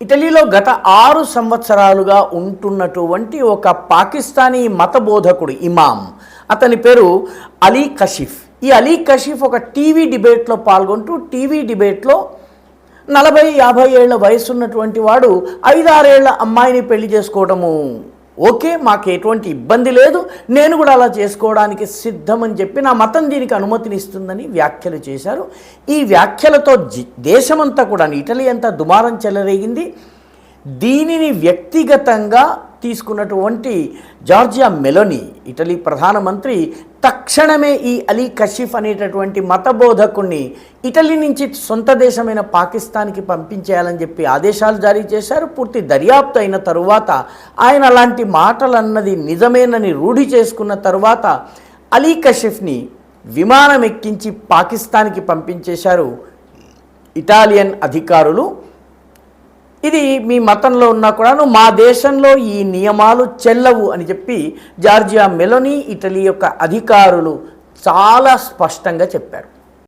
ఇటలీలో గత 6 సంవత్సరాలుగా ఉంటున్నటువంటి ఒక పాకిస్తానీ మత బోధకుడు ఇమాం, అతని పేరు అలీ కషీఫ్. ఈ అలీ కషీఫ్ ఒక టీవీ డిబేట్లో పాల్గొంటూ టీవీ డిబేట్లో 40-50 ఏళ్ల వయసు ఉన్నటువంటి వాడు 5-6 ఏళ్ల అమ్మాయిని పెళ్లి చేసుకోవడము ఓకే, మాకు ఎటువంటి ఇబ్బంది లేదు, నేను కూడా అలా చేసుకోవడానికి సిద్ధమని చెప్పి నా మతం దీనికి అనుమతినిస్తుందని వ్యాఖ్యలు చేశారు. ఈ వ్యాఖ్యలతో దేశమంతా కూడా, ఇటలీ అంతా దుమారం చెలరేగింది. దీనిని వ్యక్తిగతంగా తీసుకున్నటువంటి జార్జియా మెలోనీ, ఇటలీ ప్రధానమంత్రి, తక్షణమే ఈ అలీ కషీఫ్ అనేటటువంటి మతబోధకుణ్ణి ఇటలీ నుంచి సొంత దేశమైన పాకిస్తాన్కి పంపించేయాలని చెప్పి ఆదేశాలు జారీ చేశారు. పూర్తి దర్యాప్తు అయిన తరువాత ఆయన అలాంటి మాటలన్నది నిజమేనని రూఢి చేసుకున్న తరువాత అలీ కషీఫ్ని విమానం ఎక్కించి పాకిస్తాన్కి పంపించేశారు ఇటాలియన్ అధికారులు. ఇది మీ మతంలో ఉన్నా కూడాను మా దేశంలో ఈ నియమాలు చెల్లవు అని చెప్పి జార్జియా మెలోనీ, ఇటలీ యొక్క అధికారులు చాలా స్పష్టంగా చెప్పారు.